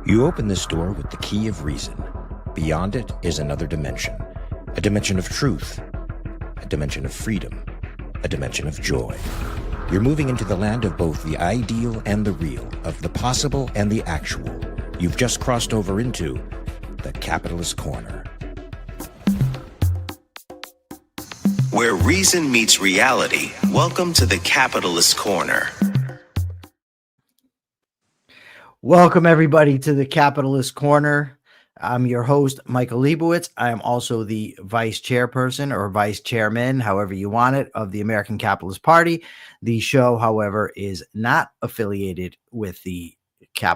You open this door with the key of reason. Beyond it is another dimension, a dimension of truth, a dimension of freedom, a dimension of joy. You're moving into the land of both the ideal and the real, of the possible and the actual. You've just crossed over into the Capitalist Corner. Where reason meets reality, welcome to the Capitalist Corner. Welcome, everybody, to the Capitalist Corner. I'm your host, Michael Liebowitz. I am also the vice chairperson or vice chairman, however you want it, of the American Capitalist Party. The show, however, is not affiliated with the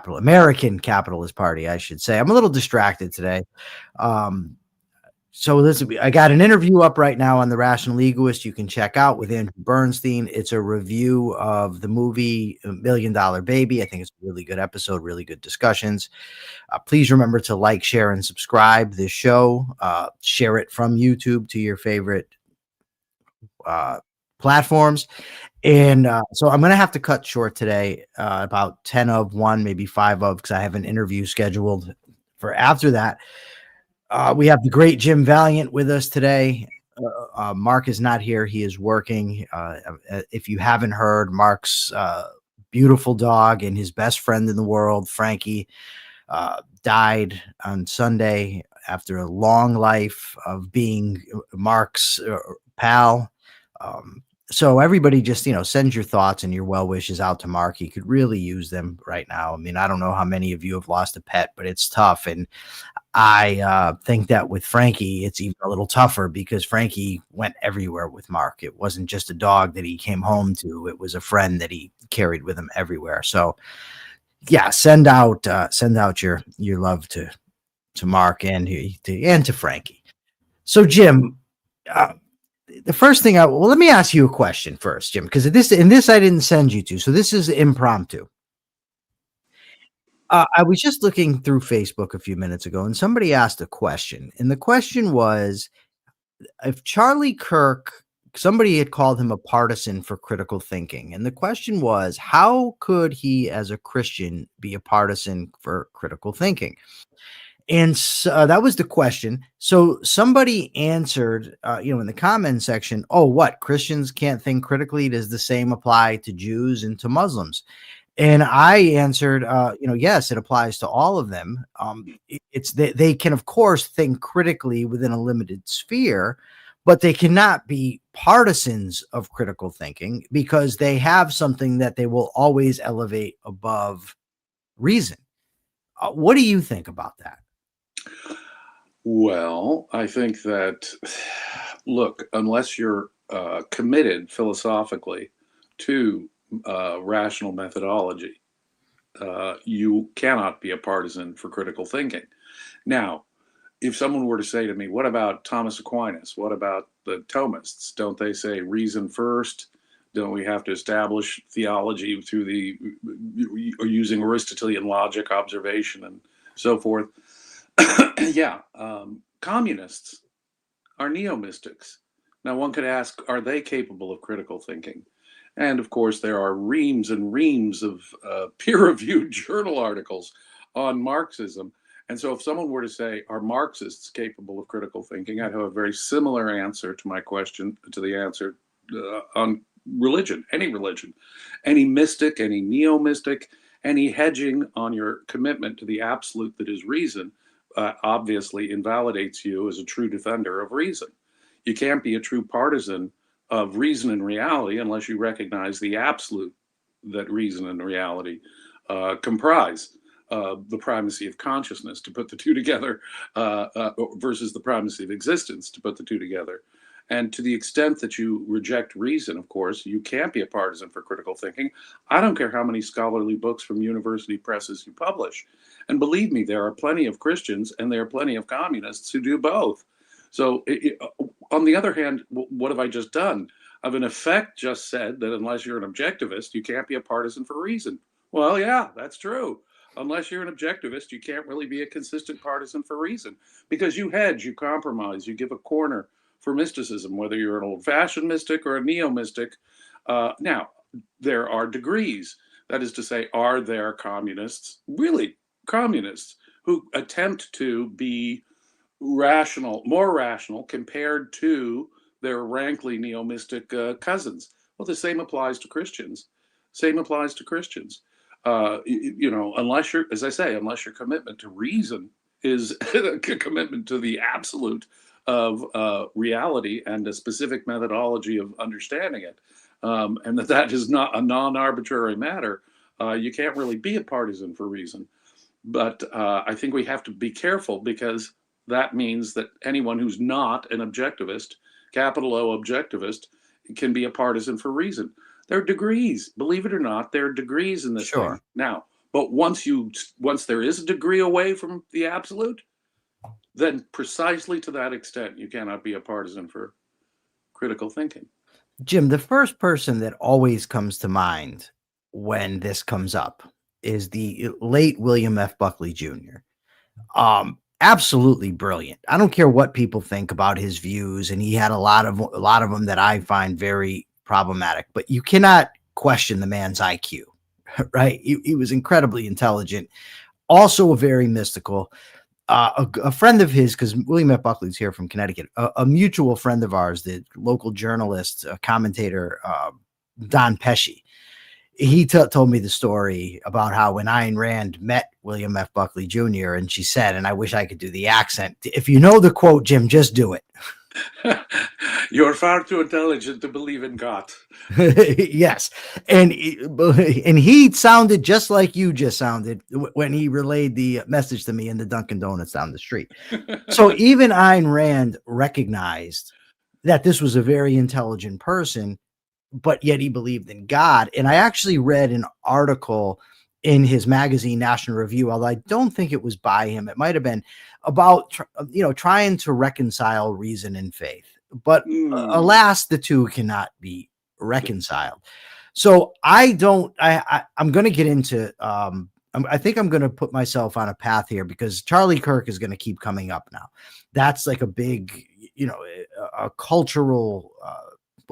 American Capitalist Party, I should say. I'm a little distracted today. So I got an interview up right now on the Rational Egoist you can check out with Andrew Bernstein. It's a review of the movie $1 Million Baby. I think it's a really good episode, really good discussions. Please remember to like, share, and subscribe this show. Share it from YouTube to your favorite platforms. And so I'm going to have to cut short today, about 10 of one, maybe 5 of, because I have an interview scheduled for after that. We have the great Jim Valliant with us today. Mark is not here. He is working. If you haven't heard, Mark's beautiful dog and his best friend in the world, Frankie, died on Sunday after a long life of being Mark's pal. So everybody just, send your thoughts and your well wishes out to Mark. He could really use them right now. I mean, I don't know how many of you have lost a pet, but it's tough. And I think that with Frankie, it's even a little tougher because Frankie went everywhere with Mark. It wasn't just a dog that he came home to. It was a friend that he carried with him everywhere. So yeah, send out your love to Mark and to Frankie. So Jim, the first thing let me ask you a question first, Jim, because this I didn't send you to. So this is impromptu. I was just looking through Facebook a few minutes ago, and somebody asked a question. And the question was, if Charlie Kirk, somebody had called him a partisan for critical thinking. And the question was, how could he, as a Christian, be a partisan for critical thinking? And so, that was the question. So somebody answered, in the comment section, oh, what? Christians can't think critically? Does the same apply to Jews and to Muslims? And I answered, yes, it applies to all of them. They can, of course, think critically within a limited sphere, but they cannot be partisans of critical thinking because they have something that they will always elevate above reason. What do you think about that? Well, I think that, look, unless you're committed philosophically to rational methodology, you cannot be a partisan for critical thinking. Now, if someone were to say to me, what about Thomas Aquinas? What about the Thomists? Don't they say reason first? Don't we have to establish theology through using Aristotelian logic, observation, and so forth? Yeah, communists are neo-mystics. Now, one could ask, are they capable of critical thinking? And of course, there are reams and reams of peer-reviewed journal articles on Marxism. And so if someone were to say, are Marxists capable of critical thinking, I'd have a very similar answer to my question, to the answer on religion, any mystic, any neo-mystic, any hedging on your commitment to the absolute that is reason obviously invalidates you as a true defender of reason. You can't be a true partisan of reason and reality unless you recognize the absolute that reason and reality comprise, the primacy of consciousness, to put the two together, versus the primacy of existence, to put the two together. And to the extent that you reject reason, of course, you can't be a partisan for critical thinking. I don't care how many scholarly books from university presses you publish. And believe me, there are plenty of Christians and there are plenty of communists who do both. So on the other hand, what have I just done? I've in effect just said that unless you're an objectivist, you can't be a partisan for reason. Well, yeah, that's true. Unless you're an objectivist, you can't really be a consistent partisan for reason because you hedge, you compromise, you give a corner for mysticism, whether you're an old-fashioned mystic or a neo-mystic. Now, there are degrees. That is to say, are there communists, really communists who attempt to be rational, more rational compared to their rankly neo-mystic cousins. Well, the same applies to Christians. Same applies to Christians. Unless you're, as I say, unless your commitment to reason is a commitment to the absolute of reality and a specific methodology of understanding it, and that is not a non-arbitrary matter, you can't really be a partisan for reason. But I think we have to be careful, because that means that anyone who's not an objectivist, capital O objectivist, can be a partisan for reason. There are degrees, believe it or not, there are degrees in this thing. Now, but once there is a degree away from the absolute, then precisely to that extent, you cannot be a partisan for critical thinking. Jim, the first person that always comes to mind when this comes up is the late William F. Buckley Jr. Absolutely brilliant. I don't care what people think about his views, and he had a lot of them that I find very problematic, but you cannot question the man's IQ, right? He was incredibly intelligent, also very mystical. A friend of his, because William F. Buckley's here from Connecticut, a mutual friend of ours, the local journalist, commentator, Don Pesci, he told me the story about how when Ayn Rand met William F. Buckley Jr., and she said, and I wish I could do the accent, if you know the quote, Jim, just do it. You're far too intelligent to believe in God. Yes. And he sounded just like you just sounded when he relayed the message to me in the Dunkin' Donuts down the street. So even Ayn Rand recognized that this was a very intelligent person, but yet he believed in God. And I actually read an article in his magazine, National Review, although I don't think it was by him. It might have been about, trying to reconcile reason and faith. But alas, the two cannot be reconciled. So I'm going to get into, I think I'm going to put myself on a path here, because Charlie Kirk is going to keep coming up now. That's like a big, a cultural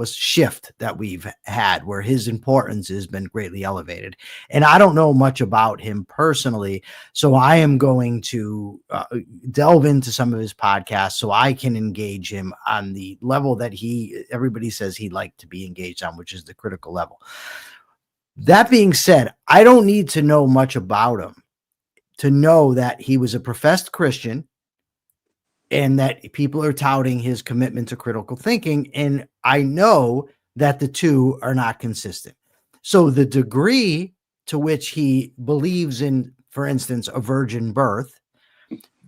shift that we've had, where his importance has been greatly elevated. And I don't know much about him personally, so I am going to delve into some of his podcasts so I can engage him on the level that everybody says he'd like to be engaged on, which is the critical level. That being said, I don't need to know much about him to know that he was a professed Christian, and that people are touting his commitment to critical thinking. And I know that the two are not consistent. So the degree to which he believes in, for instance, a virgin birth,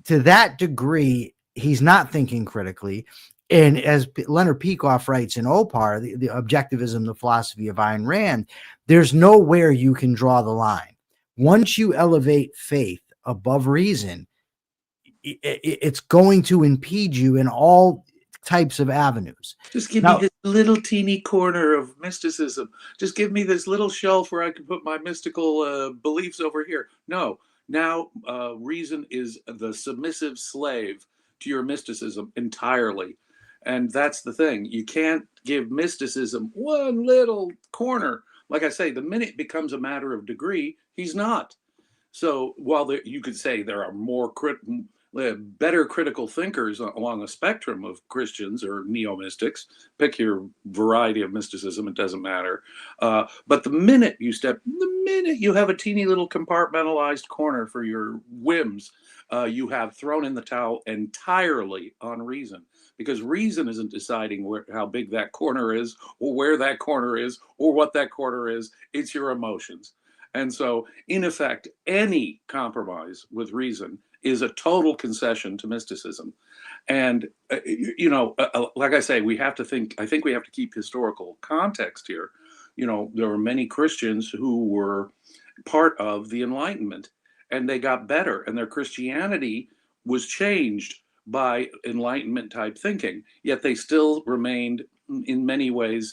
to that degree, he's not thinking critically. And as Leonard Peikoff writes in OPAR, the objectivism, the philosophy of Ayn Rand, there's nowhere you can draw the line. Once you elevate faith above reason, it's going to impede you in all types of avenues. Just give me this little teeny corner of mysticism. Just give me this little shelf where I can put my mystical beliefs over here. No, now reason is the submissive slave to your mysticism entirely. And that's the thing. You can't give mysticism one little corner. Like I say, the minute it becomes a matter of degree, he's not. So while you could say there are better critical thinkers along a spectrum of Christians or neo-mystics, pick your variety of mysticism, it doesn't matter. But the minute you have a teeny little compartmentalized corner for your whims, you have thrown in the towel entirely on reason, because reason isn't deciding how big that corner is, or where that corner is, or what that corner is. It's your emotions. And so, in effect, any compromise with reason is a total concession to mysticism. And, like I say, I think we have to keep historical context here. There were many Christians who were part of the Enlightenment, and they got better, and their Christianity was changed by Enlightenment type thinking, yet they still remained in many ways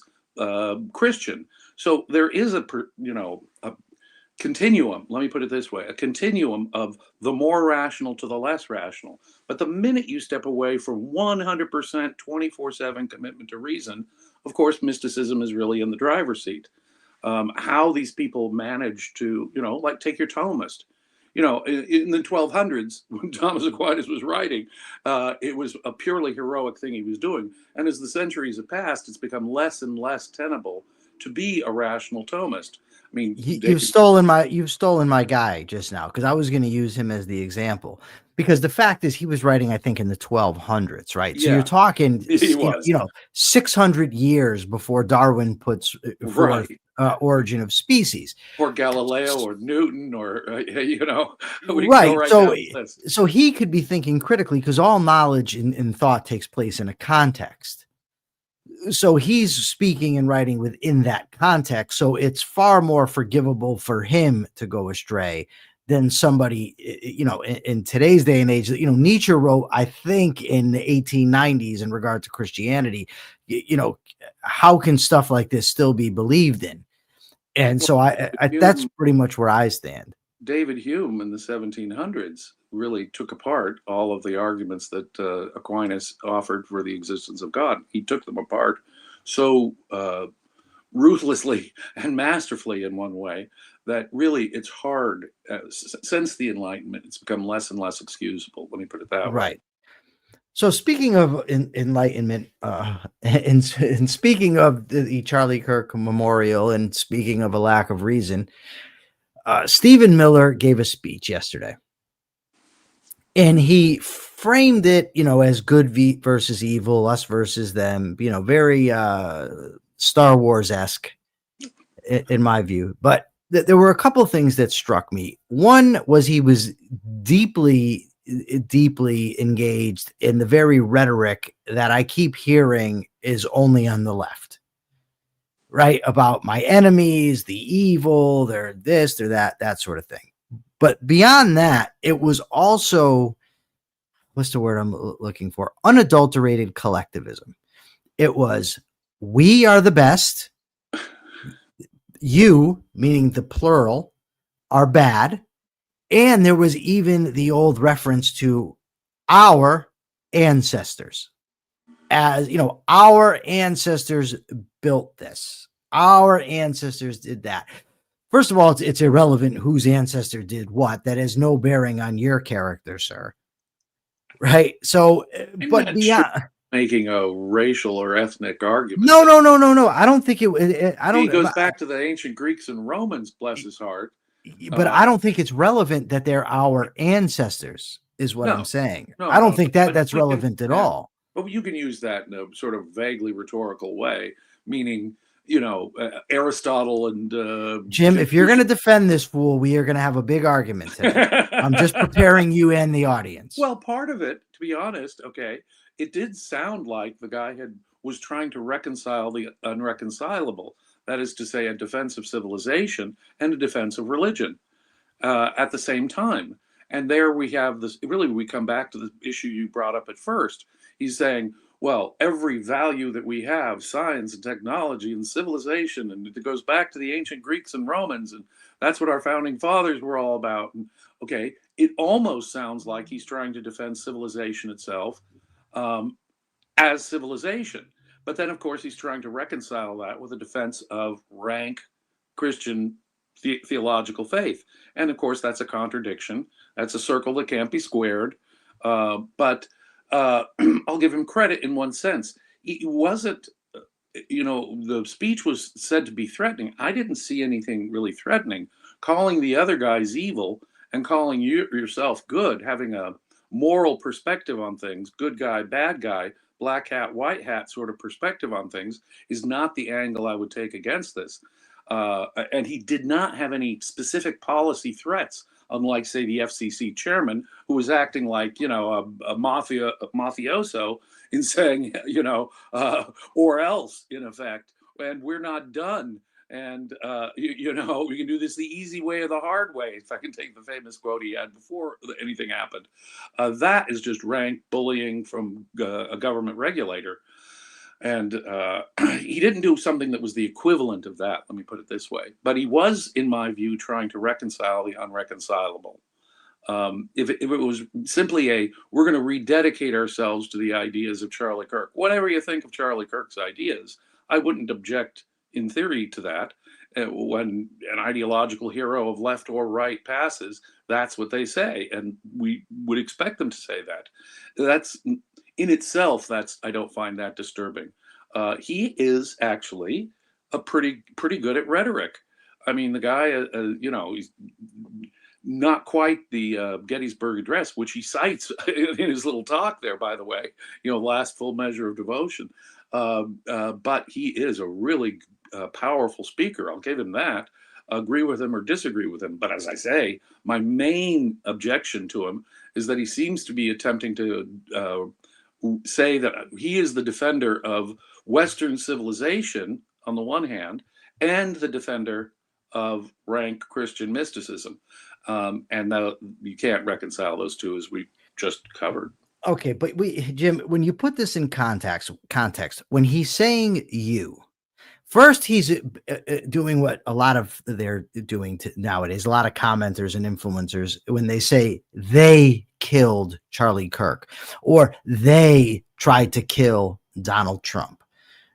Christian. So there is a continuum, let me put it this way, a continuum of the more rational to the less rational. But the minute you step away from 100% 24/7 commitment to reason, of course, mysticism is really in the driver's seat. How these people manage to, like take your Thomist. in the 1200s, when Thomas Aquinas was writing, it was a purely heroic thing he was doing. And as the centuries have passed, it's become less and less tenable to be a rational Thomist. I mean, you've stolen my guy just now, because I was going to use him as the example, because the fact is he was writing, I think, in the 1200s, right? So Yeah, you're talking, he was. 600 years before Darwin puts forth Right. Origin of Species, or Galileo or Newton, or we can go right? right down the list. So he could be thinking critically, because all knowledge and thought takes place in a context. So he's speaking and writing within that context. So it's far more forgivable for him to go astray than somebody, in today's day and age. Nietzsche wrote, I think, in the 1890s in regard to Christianity, how can stuff like this still be believed in? And so that's pretty much where I stand. David Hume in the 1700s really took apart all of the arguments that Aquinas offered for the existence of God. He took them apart so ruthlessly and masterfully in one way that really it's hard. Since the Enlightenment, it's become less and less excusable. Let me put it that way. Right. So speaking of enlightenment, and speaking of the Charlie Kirk memorial, and speaking of a lack of reason, Stephen Miller gave a speech yesterday, and he framed it, as good versus evil, us versus them, very Star Wars-esque in my view. But there were a couple of things that struck me. One was he was deeply engaged in the very rhetoric that I keep hearing is only on the left, right? About my enemies, the evil, they're this, they're that sort of thing. But beyond that, it was also, what's the word I'm looking for? Unadulterated collectivism. It was, we are the best. You, meaning the plural, are bad. And there was even the old reference to our ancestors. As our ancestors built this. Our ancestors did that. First of all, it's irrelevant whose ancestor did what. That has no bearing on your character, sir. Right? So, but beyond making a racial or ethnic argument. No. I don't think it. I don't. He goes back to the ancient Greeks and Romans, bless his heart. But I don't think it's relevant that they're our ancestors, is what I'm saying. I don't think that's relevant at all. But you can use that in a sort of vaguely rhetorical way, meaning, Aristotle and Jim, if you're going to defend this fool, we are going to have a big argument today. I'm just preparing you and the audience. Well, part of it, to be honest, it did sound like the guy was trying to reconcile the unreconcilable. That is to say, a defense of civilization and a defense of religion at the same time. And there we have this, really, we come back to the issue you brought up at first. He's saying, well, every value that we have, science and technology and civilization, and it goes back to the ancient Greeks and Romans, and that's what our founding fathers were all about. And, it almost sounds like he's trying to defend civilization itself as civilization. But then, of course, he's trying to reconcile that with a defense of rank Christian theological faith. And, of course, that's a contradiction. That's a circle that can't be squared. But I'll give him credit in one sense. It wasn't, the speech was said to be threatening. I didn't see anything really threatening. Calling the other guys evil and calling yourself good, having a moral perspective on things, good guy, bad guy, black hat, white hat sort of perspective on things is not the angle I would take against this. And he did not have any specific policy threats, unlike, say, the FCC chairman, who was acting like, a mafioso in saying, or else, in effect, and we're not done. And, we can do this the easy way or the hard way, if I can take the famous quote he had before anything happened. That is just rank bullying from a government regulator. And he didn't do something that was the equivalent of that, let me put it this way. But he was, in my view, trying to reconcile the unreconcilable. If it was simply we're going to rededicate ourselves to the ideas of Charlie Kirk, whatever you think of Charlie Kirk's ideas, I wouldn't object in theory to that. When an ideological hero of left or right passes, that's what they say, and we would expect them to say that. That's in itself. I don't find that disturbing. He is actually a pretty good at rhetoric. I mean, the guy, he's not quite the Gettysburg Address, which he cites in his little talk there, by the way, last full measure of devotion. But he is a really powerful speaker. I'll give him that. Agree with him or disagree with him. But as I say, my main objection to him is that he seems to be attempting to say that he is the defender of Western civilization on the one hand, and the defender of rank Christian mysticism. And you can't reconcile those two, as we just covered. Okay, but Jim, when you put this in context, when he's saying you, first he's doing what a lot of they're doing nowadays, a lot of commenters and influencers, when they say they killed Charlie Kirk or they tried to kill Donald Trump.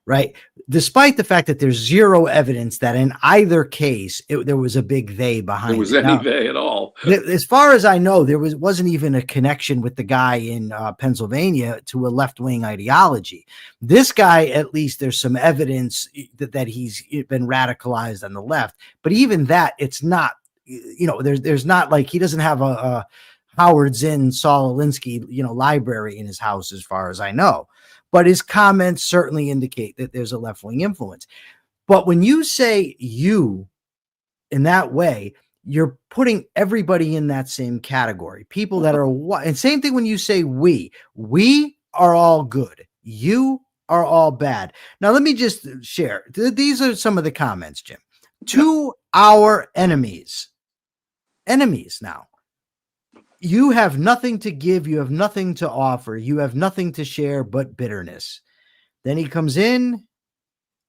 Right. Despite the fact that there's zero evidence that in either case there was a big they behind it. There was any they at all. As far as I know, there wasn't even a connection with the guy in Pennsylvania to a left-wing ideology. This guy, at least there's some evidence that he's been radicalized on the left. But even that, it's not, there's not like he doesn't have a Howard Zinn, Saul Alinsky, library in his house, as far as I know. But his comments certainly indicate that there's a left-wing influence. But when you say you in that way, you're putting everybody in that same category. People that are, and same thing when you say we are all good. You are all bad. Now, let me just share. These are some of the comments, Jim. To our enemies now. You have nothing to give. You have nothing to offer. You have nothing to share but bitterness. Then he comes in.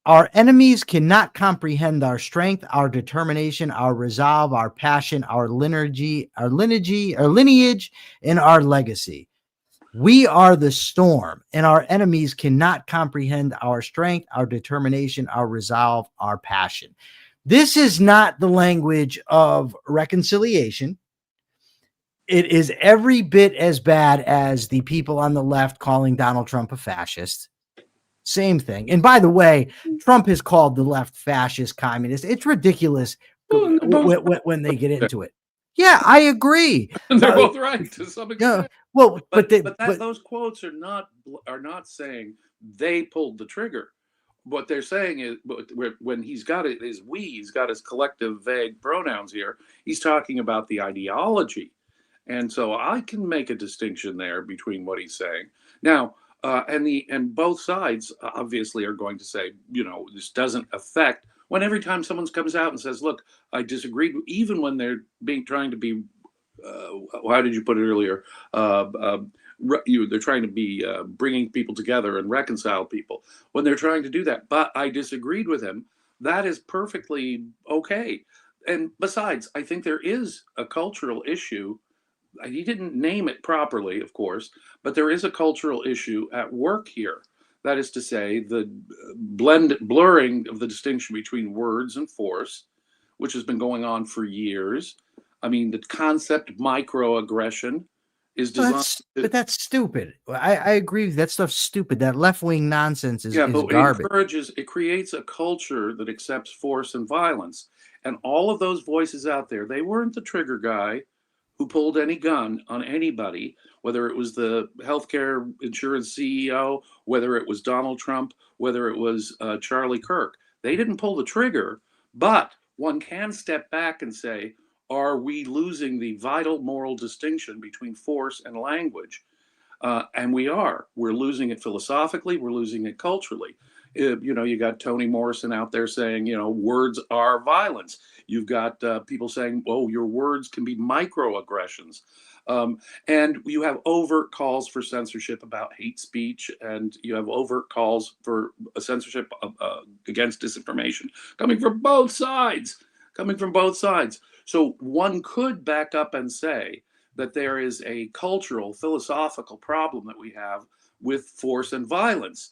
Our enemies cannot comprehend our strength, our determination, our resolve, our passion, our lineage, and our legacy. We are the storm, and our enemies cannot comprehend our strength, our determination, our resolve, our passion. This is not the language of reconciliation. It is every bit as bad as the people on the left calling Donald Trump a fascist. Same thing. And by the way, Trump has called the left fascist, communist. It's ridiculous when they get into it. Yeah, I agree. And they're both right to some extent. Well, but those quotes are not saying they pulled the trigger. What they're saying is, when he's got he's got his collective vague pronouns here. He's talking about the ideology. And so I can make a distinction there between what he's saying now, and both sides obviously are going to say, this doesn't affect when every time someone comes out and says, look, I disagreed, even when they're trying to be, how did you put it earlier? They're trying to be bringing people together and reconcile people when they're trying to do that. But I disagreed with him. That is perfectly okay. And besides, I think there is a cultural issue. He didn't name it properly, of course, but there is a cultural issue at work here. That is to say, the blurring of the distinction between words and force, which has been going on for years. I mean, the concept of microaggression is designed. But that's stupid. I agree. That stuff's stupid. That left-wing nonsense is garbage. It creates a culture that accepts force and violence. And all of those voices out there, they weren't the trigger guy who pulled any gun on anybody, whether it was the healthcare insurance CEO, whether it was Donald Trump, whether it was Charlie Kirk. They didn't pull the trigger, but one can step back and say, are we losing the vital moral distinction between force and language? And we are. We're losing it philosophically. We're losing it culturally. You got Toni Morrison out there saying, words are violence. You've got people saying, your words can be microaggressions. And you have overt calls for censorship about hate speech, and you have overt calls for censorship against disinformation coming from both sides. So one could back up and say that there is a cultural, philosophical problem that we have with force and violence.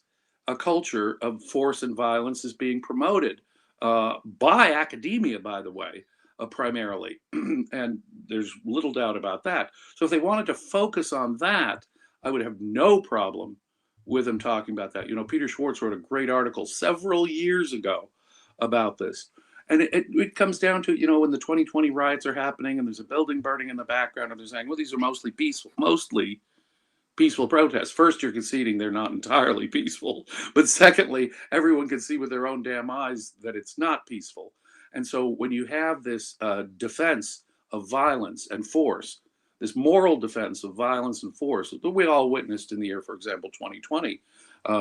A culture of force and violence is being promoted by academia, by the way, primarily. And there's little doubt about that. So if they wanted to focus on that, I would have no problem with them talking about that. Peter Schwartz wrote a great article several years ago about this. And it comes down to, when the 2020 riots are happening and there's a building burning in the background, and they're saying, well, these are mostly peaceful protests. First, you're conceding they're not entirely peaceful. But secondly, everyone can see with their own damn eyes that it's not peaceful. And so when you have this defense of violence and force, this moral defense of violence and force that we all witnessed in the year, for example, 2020,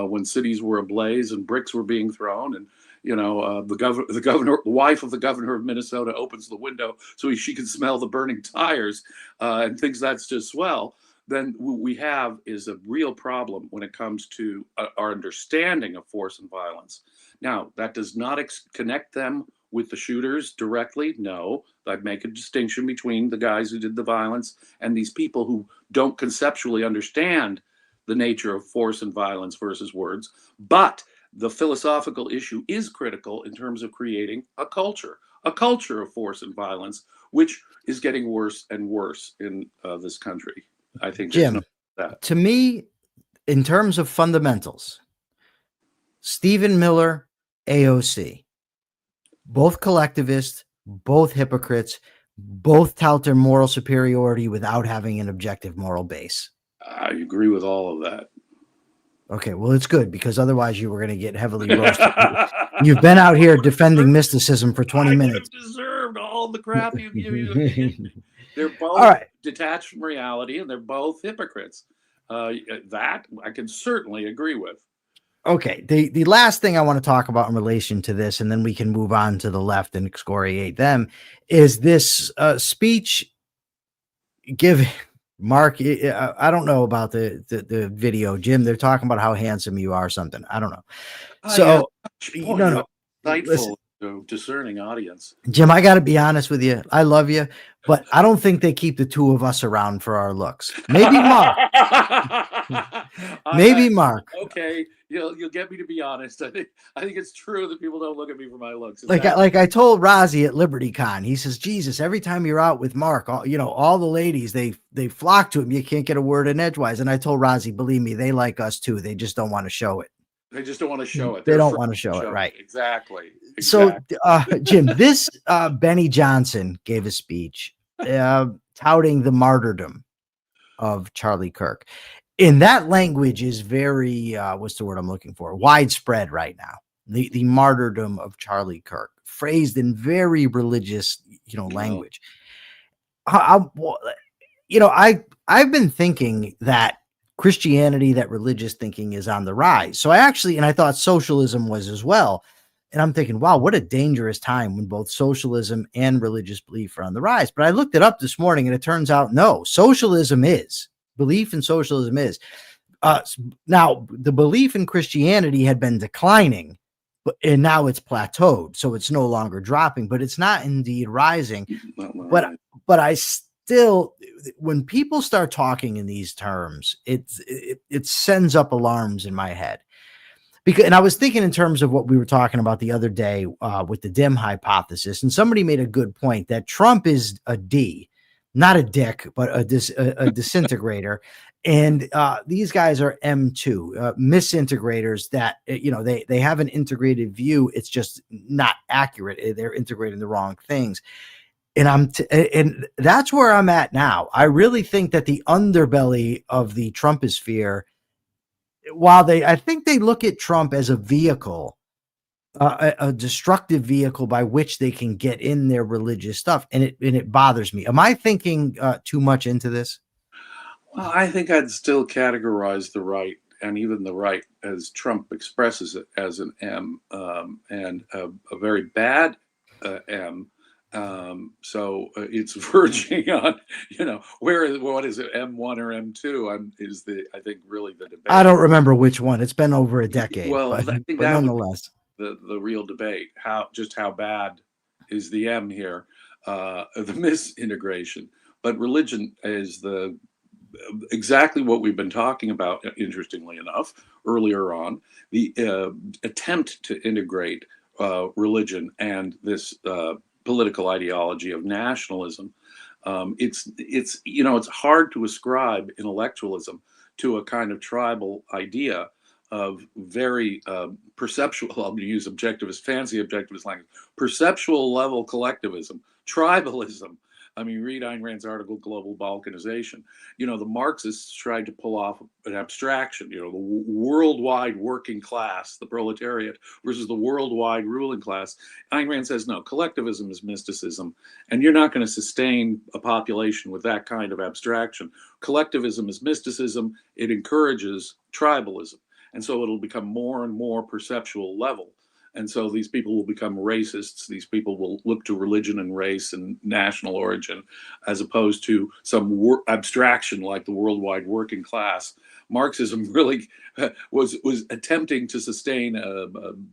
when cities were ablaze and bricks were being thrown, and the wife of the governor of Minnesota opens the window so she can smell the burning tires and thinks that's just swell. Then what we have is a real problem when it comes to our understanding of force and violence. Now, that does not connect them with the shooters directly. No, I'd make a distinction between the guys who did the violence and these people who don't conceptually understand the nature of force and violence versus words. But the philosophical issue is critical in terms of creating a culture of force and violence, which is getting worse and worse in this country. I think, Jim, to me, in terms of fundamentals, Stephen Miller, AOC, both collectivists, both hypocrites, both tout their moral superiority without having an objective moral base. I agree with all of that. Okay, well, it's good, because otherwise you were going to get heavily roasted. You've been out here defending mysticism for 20 minutes. I deserved all the crap you give me. They're both detached from reality, and they're both hypocrites. That I can certainly agree with. Okay, the last thing I want to talk about in relation to this, and then we can move on to the left and excoriate them, is this speech given. Mark, I don't know about the video, Jim. They're talking about how handsome you are, something. I don't know. So, no. Insightful, discerning audience. Jim, I got to be honest with you. I love you, but I don't think they keep the two of us around for our looks. Maybe Mark. Maybe Mark. Okay, you'll get me to be honest. I think it's true that people don't look at me for my looks. Like I told Rozzy at LibertyCon, he says, Jesus, every time you're out with Mark, all the ladies, they flock to him. You can't get a word in edgewise. And I told Rozzy, believe me, they like us too. They just don't want to show it. They just don't want to show it. They don't want to show it, right? Exactly. So, Jim, this Benny Johnson gave a speech touting the martyrdom of Charlie Kirk. And that language is very, what's the word I'm looking for? Widespread right now. The martyrdom of Charlie Kirk, phrased in very religious, language. I've been thinking that Christianity, that religious thinking is on the rise. So I thought socialism was as well. And I'm thinking, wow, what a dangerous time when both socialism and religious belief are on the rise. But I looked it up this morning and it turns out, no, socialism is. Belief in socialism is. Now, the belief in Christianity had been declining, and now it's plateaued. So it's no longer dropping, but it's not indeed rising. But I still, when people start talking in these terms, it sends up alarms in my head. And I was thinking in terms of what we were talking about the other day with the dim hypothesis, and somebody made a good point that Trump is a D, not a dick, but a disintegrator. And these guys are M2, misintegrators that, they have an integrated view. It's just not accurate. They're integrating the wrong things. And that's where I'm at now. I really think that the underbelly of the Trumposphere, while I think they look at Trump as a vehicle, a destructive vehicle by which they can get in their religious stuff. And it bothers me. Am I thinking too much into this? Well, I think I'd still categorize the right, and even the right as Trump expresses it, as an M, and a very bad M. So it's verging on, what is it, M1 or M2? I think really the debate. I don't remember which one. It's been over a decade. Well, I think that nonetheless, the real debate. How bad is the M here? The misintegration. But religion is exactly what we've been talking about. Interestingly enough, earlier on, the attempt to integrate religion and this political ideology of nationalism. It's hard to ascribe intellectualism to a kind of tribal idea of very perceptual, I'll use objectivist, fancy objectivist language, perceptual level collectivism, tribalism. I mean, read Ayn Rand's article, Global Balkanization. The Marxists tried to pull off an abstraction, the worldwide working class, the proletariat, versus the worldwide ruling class. Ayn Rand says, no, collectivism is mysticism, and you're not going to sustain a population with that kind of abstraction. Collectivism is mysticism. It encourages tribalism. And so it'll become more and more perceptual level. And so these people will become racists. These people will look to religion and race and national origin as opposed to some abstraction like the worldwide working class. Marxism really was attempting to sustain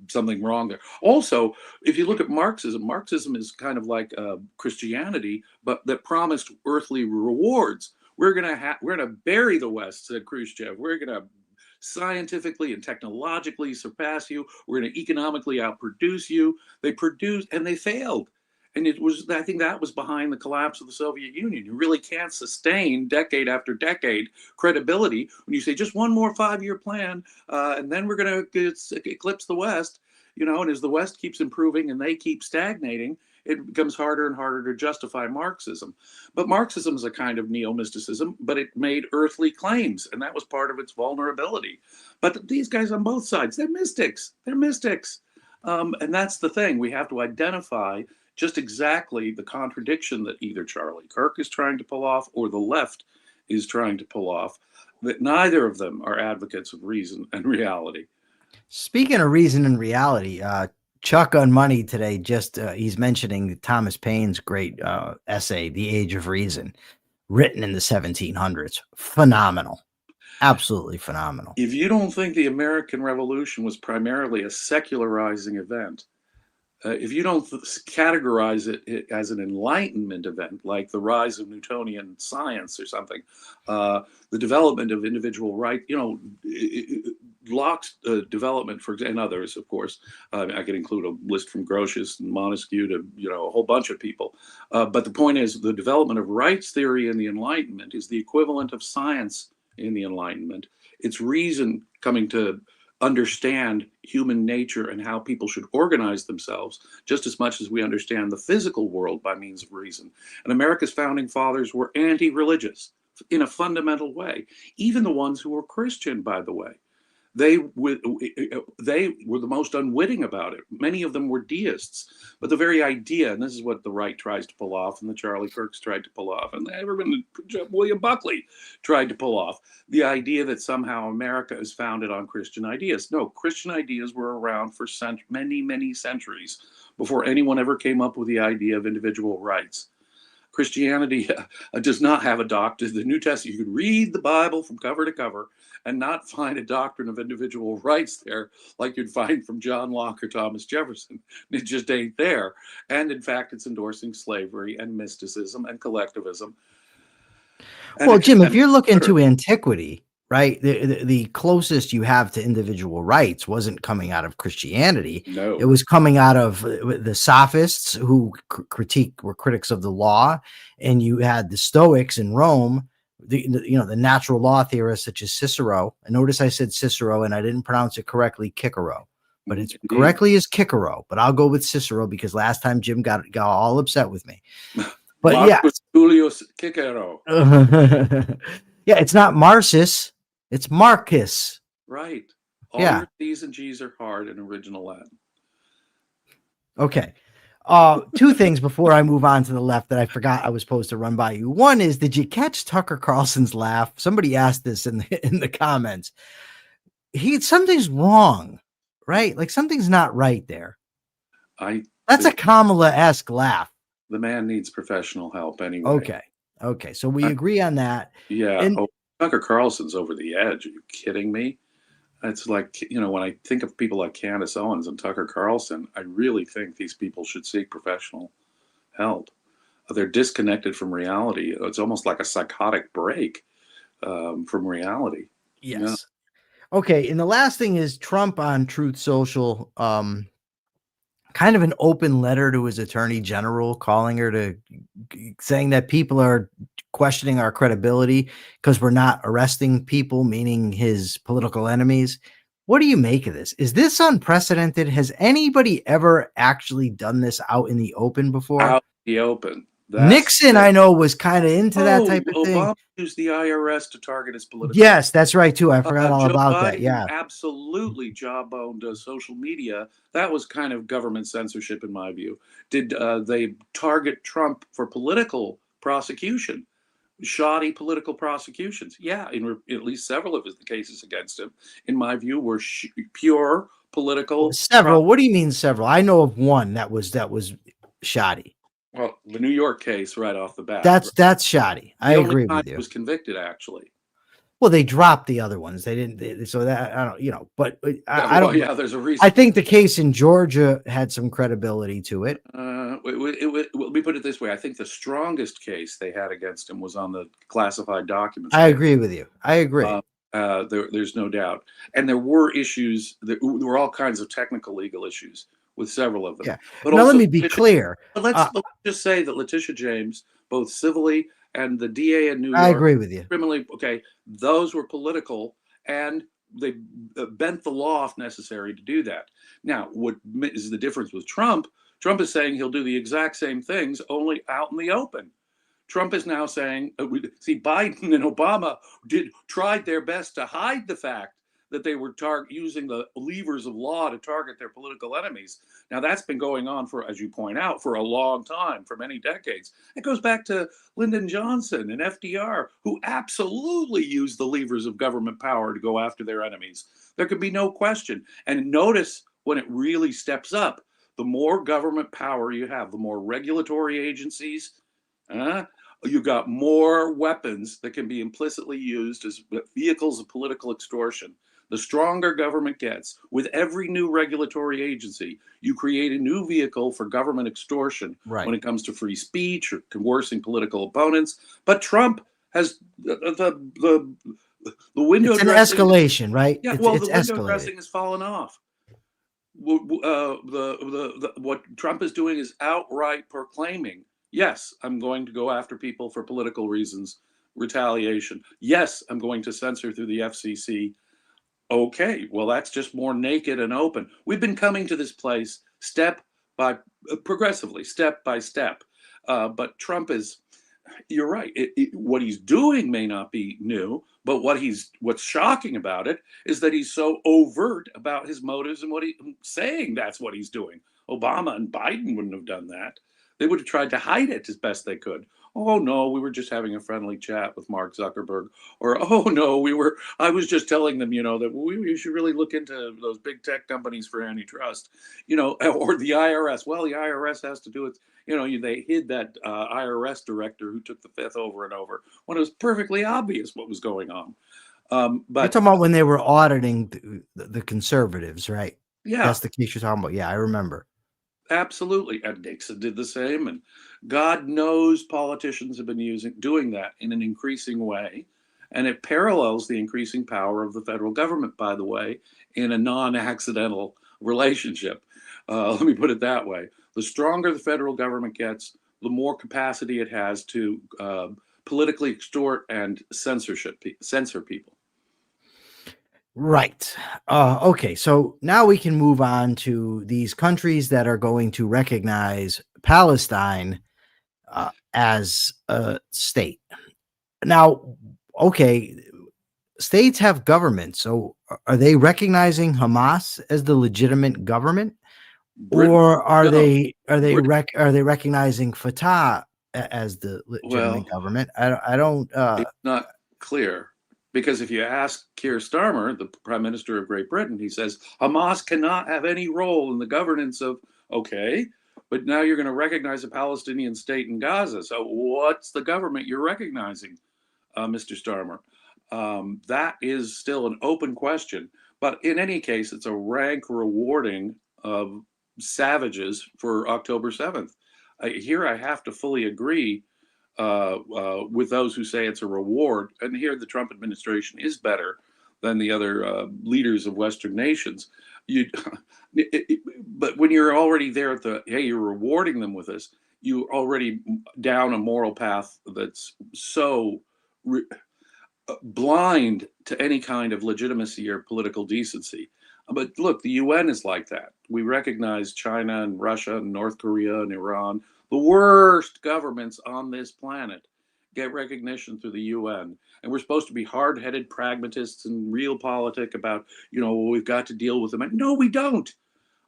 something wrong there. Also, if you look at Marxism is kind of like Christianity, but that promised earthly rewards. We're gonna bury the West, said Khrushchev. We're gonna scientifically and technologically surpass you. We're going to economically outproduce you. They produced and they failed. And I think that was behind the collapse of the Soviet Union. You really can't sustain decade after decade credibility when you say just one more 5-year plan and then we're going to eclipse the West, and as the West keeps improving and they keep stagnating, it becomes harder and harder to justify Marxism. But Marxism is a kind of neo-mysticism, but it made earthly claims, and that was part of its vulnerability. But these guys on both sides, they're mystics. They're mystics. And that's the thing. We have to identify just exactly the contradiction that either Charlie Kirk is trying to pull off or the left is trying to pull off, that neither of them are advocates of reason and reality. Speaking of reason and reality, Chuck on Money today, he's mentioning Thomas Paine's great essay, The Age of Reason, written in the 1700s. Phenomenal. Absolutely phenomenal. If you don't think the American Revolution was primarily a secularizing event, if you don't categorize it as an Enlightenment event, like the rise of Newtonian science or something, the development of individual right, Locke's development, and others, of course, I could include a list from Grotius and Montesquieu to, a whole bunch of people. But the point is, the development of rights theory in the Enlightenment is the equivalent of science in the Enlightenment. It's reason coming to understand human nature and how people should organize themselves just as much as we understand the physical world by means of reason. And America's founding fathers were anti-religious in a fundamental way, even the ones who were Christian, by the way. They were the most unwitting about it. Many of them were deists. But the very idea, and this is what the right tries to pull off, and the Charlie Kirks tried to pull off, and William Buckley tried to pull off, the idea that somehow America is founded on Christian ideas. No, Christian ideas were around for many, many centuries before anyone ever came up with the idea of individual rights. Christianity does not have a doctrine. The New Testament, you could read the Bible from cover to cover and not find a doctrine of individual rights there like you'd find from John Locke or Thomas Jefferson. It just ain't there. And in fact, it's endorsing slavery and mysticism and collectivism. Well, Jim, if you're looking to antiquity, right, the closest you have to individual rights wasn't coming out of Christianity. No. It was coming out of the Sophists, who were critics of the law, and you had the Stoics in Rome, the natural law theorists such as Cicero. And notice I said Cicero, and I didn't pronounce it correctly, Cicero, but it's correctly is Cicero. But I'll go with Cicero because last time Jim got all upset with me. But Marcus Tullius Cicero. Yeah, it's not Marcus, it's Marcus. Right. All your C's and G's are hard in original Latin. Okay. Two things before I move on to the left that I forgot I was supposed to run by you. One is, did you catch Tucker Carlson's laugh? Somebody asked this in the comments. Something's wrong, right? Like something's not right there. That's a Kamala-esque laugh. The man needs professional help anyway. Okay. So we agree on that. Yeah. Tucker Carlson's over the edge. Are you kidding me? It's like, when I think of people like Candace Owens and Tucker Carlson, I really think these people should seek professional help. They're disconnected from reality. It's almost like a psychotic break from reality. Yes. Yeah. Okay. And the last thing is Trump on Truth Social kind of an open letter to his attorney general, calling her to saying that people are questioning our credibility because we're not arresting people, meaning his political enemies. What do you make of this? Is this unprecedented? Has anybody ever actually done this out in the open before? Out in the open. Nixon, I know, was kind of into that type of thing. Obama used the IRS to target his political. Yes, that's right too. I forgot all Joe about Biden that. Yeah, absolutely jawboned social media. That was kind of government censorship, in my view. Did they target Trump for political prosecution? Shoddy political prosecutions? Yeah, in at least several of the cases against him, in my view, were pure political. Several. What do you mean several? I know of one that was shoddy. Well, the New York case, right off the bat. That's shoddy. I agree with you. Was convicted, actually. Well, they dropped the other ones. They didn't. So that I don't, but I don't. Yeah, there's a reason. I think the case in Georgia had some credibility to it. Let me put it this way. I think the strongest case they had against him was on the classified documents. I agree with you. I agree. There's no doubt. And there were issues. There were all kinds of technical legal issues with several of them. Yeah. But now, also, let me be clear. Let's just say that Letitia James, both civilly and the DA in New York. I agree with you. Criminally, okay, those were political, and they bent the law if necessary to do that. Now, what is the difference with Trump? Trump is saying he'll do the exact same things, only out in the open. Trump is now saying, see, Biden and Obama tried their best to hide the fact that they were using the levers of law to target their political enemies. Now, that's been going on for, as you point out, for a long time, for many decades. It goes back to Lyndon Johnson and FDR, who absolutely used the levers of government power to go after their enemies. There could be no question. And notice when it really steps up, the more government power you have, the more regulatory agencies, you got more weapons that can be implicitly used as vehicles of political extortion. The stronger government gets, with every new regulatory agency, you create a new vehicle for government extortion when it comes to free speech or coercing political opponents. But Trump has the window. It's an escalation, right? Yeah, it's the window escalated. dressing has fallen off. What Trump is doing is outright proclaiming, yes, I'm going to go after people for political reasons, retaliation. Yes, I'm going to censor through the FCC. Okay, well, that's just more naked and open. We've been coming to this place progressively, step by step. But Trump is, you're right. What he's doing may not be new, but what's shocking about it is that he's so overt about his motives and what he's saying. That's what he's doing. Obama and Biden wouldn't have done that. They would have tried to hide it as best they could. Oh no, we were just having a friendly chat with Mark Zuckerberg. Or, oh no, I was just telling them, that we should really look into those big tech companies for antitrust, or the IRS. Well, the IRS has to do it. They hid that IRS director who took the fifth over and over when it was perfectly obvious what was going on. But you're talking about when they were auditing the conservatives, right? Yeah. That's the case you're talking about. Yeah, I remember. Absolutely. And Nixon did the same. And God knows politicians have been doing that in an increasing way. And it parallels the increasing power of the federal government, by the way, in a non-accidental relationship. Let me put it that way. The stronger the federal government gets, the more capacity it has to politically extort and censor people. Right. Okay. So now we can move on to these countries that are going to recognize Palestine as a state. Now, okay, states have governments. So are they recognizing Hamas as the legitimate government, or are they recognizing Fatah as the legitimate government? I don't. It's not clear. Because if you ask Keir Starmer, the Prime Minister of Great Britain, he says Hamas cannot have any role in the governance of, okay, but now you're going to recognize a Palestinian state in Gaza. So what's the government you're recognizing, Mr. Starmer? That is still an open question. But in any case, it's a rank rewarding of savages for October 7th. Here I have to fully agree with those who say it's a reward. And here the Trump administration is better than the other leaders of Western nations. You, but when you're already there at hey, you're rewarding them with this, you're already down a moral path that's so blind to any kind of legitimacy or political decency. But look, the UN is like that. We recognize China and Russia and North Korea and Iran, the worst governments on this planet, get recognition through the UN. And we're supposed to be hard-headed pragmatists and realpolitik about, we've got to deal with them. And no, we don't.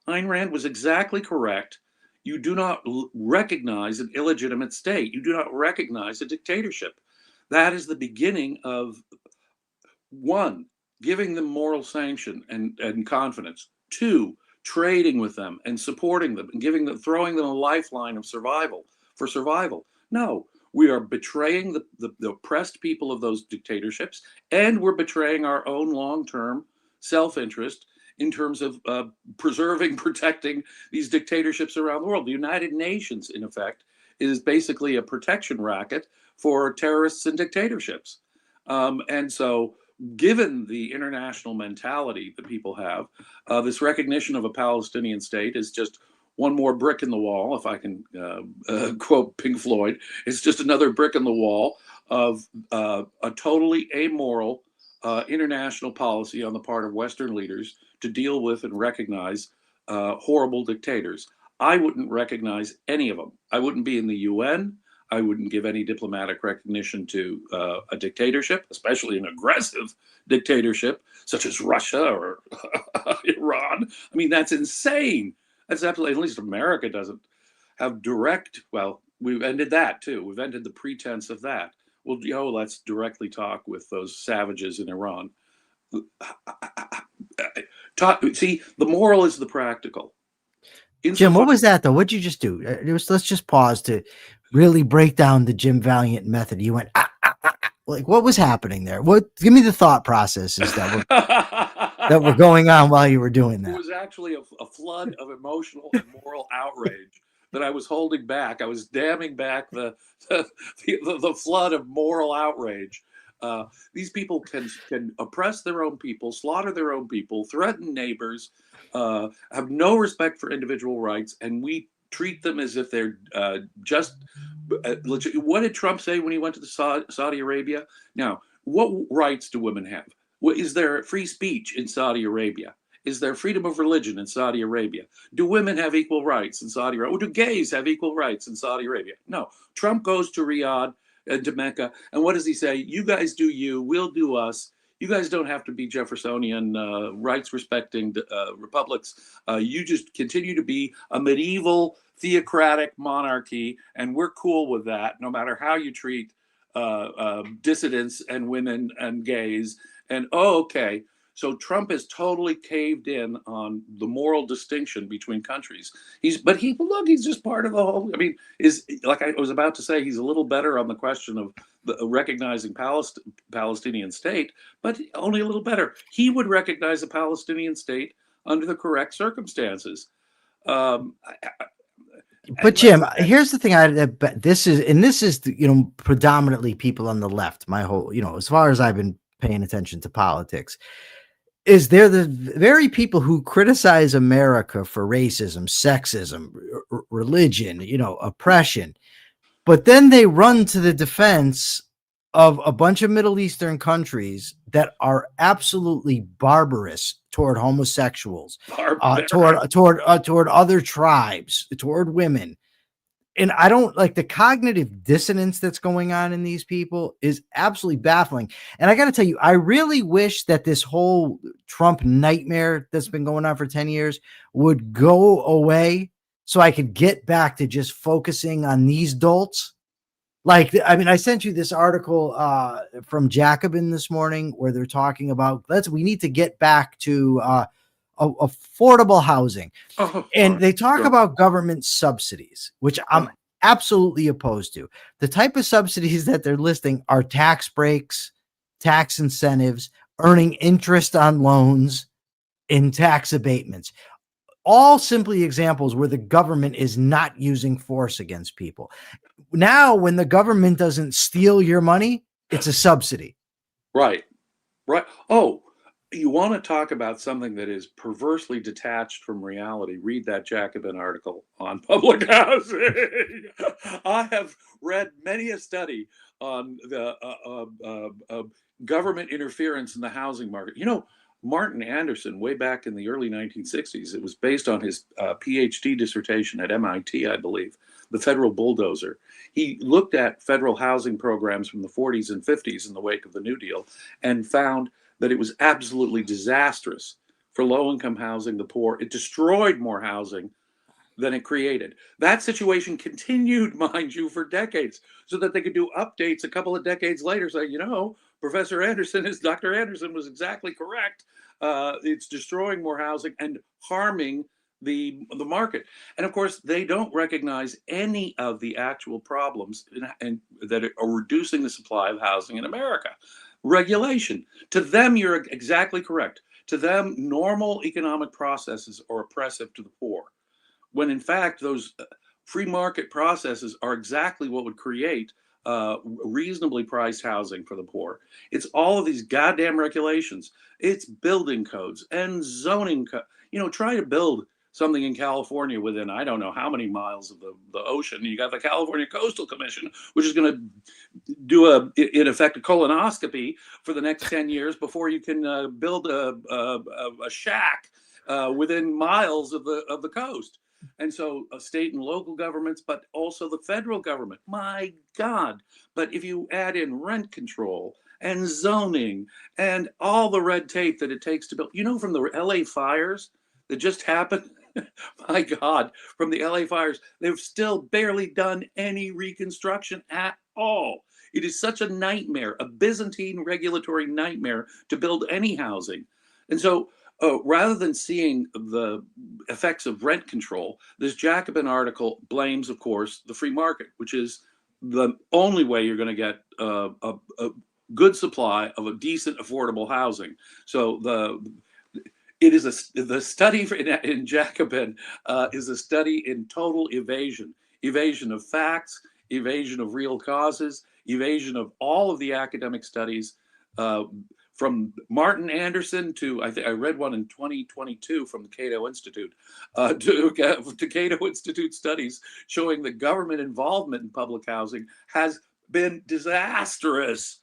Ayn Rand was exactly correct. You do not recognize an illegitimate state. You do not recognize a dictatorship. That is the beginning of, one, giving them moral sanction and confidence. Two, trading with them and supporting them and throwing them a lifeline of survival. No, we are betraying the oppressed people of those dictatorships, and we're betraying our own long-term self-interest in terms of protecting these dictatorships around the world. The United Nations, in effect, is basically a protection racket for terrorists and dictatorships. And so, given the international mentality that people have, this recognition of a Palestinian state is just one more brick in the wall, if I can quote Pink Floyd. It's just another brick in the wall of a totally amoral international policy on the part of Western leaders to deal with and recognize horrible dictators. I wouldn't recognize any of them. I wouldn't be in the UN. I wouldn't give any diplomatic recognition to a dictatorship, especially an aggressive dictatorship such as Russia or Iran. I mean, that's insane. That's absolutely, at least America doesn't have direct, well, we've ended that too. We've ended the pretense of that. Well, let's directly talk with those savages in Iran. See, the moral is the practical. Jim, what was that though? What'd you just do? Let's just pause to really break down the Jim Valliant method. You went, like, what was happening there? Give me the thought processes that were going on while you were doing that. It was actually a flood of emotional and moral outrage that I was holding back. I was damming back the flood of moral outrage. These people can oppress their own people, slaughter their own people, threaten neighbors, have no respect for individual rights, and we treat them as if they're just legit. What did Trump say when he went to Saudi Arabia? Now, what rights do women have? Is there free speech in Saudi Arabia? Is there freedom of religion in Saudi Arabia? Do women have equal rights in Saudi Arabia? Or do gays have equal rights in Saudi Arabia? No. Trump goes to Riyadh and to Mecca, and what does he say? You guys do you, we'll do us. You guys don't have to be Jeffersonian, rights-respecting republics. You just continue to be a medieval theocratic monarchy, and we're cool with that, no matter how you treat dissidents and women and gays. And okay, so Trump has totally caved in on the moral distinction between countries. He's just part of the whole. I mean, like I was about to say, he's a little better on the question of recognizing Palestinian state, but only a little better. He would recognize a Palestinian state under the correct circumstances. But Jim, here's the thing. This is predominantly people on the left. My whole, as far as I've been paying attention to politics, is they're the very people who criticize America for racism, sexism, religion, oppression, but then they run to the defense of a bunch of Middle Eastern countries that are absolutely barbarous toward homosexuals, toward other tribes, toward women. And I don't like the cognitive dissonance that's going on in these people is absolutely baffling. And I got to tell you, I really wish that this whole Trump nightmare that's been going on for 10 years would go away so I could get back to just focusing on these dolts. Like, I mean, I sent you this article from Jacobin this morning where they're talking about we need to get back to affordable housing. And they talk about government subsidies, which I'm absolutely opposed to. The type of subsidies that they're listing are tax breaks, tax incentives, earning interest on loans, and tax abatements. All simply examples where the government is not using force against people. Now, when the government doesn't steal your money, it's a subsidy. Right. Oh, you want to talk about something that is perversely detached from reality, read that Jacobin article on public housing. I have read many a study on the government interference in the housing market. You know, Martin Anderson, way back in the early 1960s, it was based on his PhD dissertation at MIT, I believe, The Federal Bulldozer. He looked at federal housing programs from the 40s and 50s in the wake of the New Deal and found that it was absolutely disastrous for low-income housing, the poor. It destroyed more housing than it created. That situation continued, mind you, for decades, so that they could do updates a couple of decades later, saying, you know, Dr. Anderson was exactly correct. It's destroying more housing and harming the market. And of course, they don't recognize any of the actual problems and that are reducing the supply of housing in America. Regulation. To them, you're exactly correct. To them, normal economic processes are oppressive to the poor, when in fact, those free market processes are exactly what would create reasonably priced housing for the poor. It's all of these goddamn regulations. It's building codes and zoning. You know, try to build something in California within, I don't know how many miles of the ocean. You got the California Coastal Commission, which is going to do in effect, a colonoscopy for the next 10 years before you can build a shack within miles of the coast. And so state and local governments, but also the federal government, my God. But if you add in rent control and zoning and all the red tape that it takes to build, you know, from the LA fires that just happened, my God, from the LA fires, they've still barely done any reconstruction at all. It is such a nightmare, a Byzantine regulatory nightmare to build any housing. And so rather than seeing the effects of rent control, this Jacobin article blames, of course, the free market, which is the only way you're going to get a good supply of a decent, affordable housing. So the study in Jacobin is a study in total evasion of facts, evasion of real causes, evasion of all of the academic studies. From Martin Anderson to, I read one in 2022 from the Cato Institute, to Cato Institute studies showing that government involvement in public housing has been disastrous.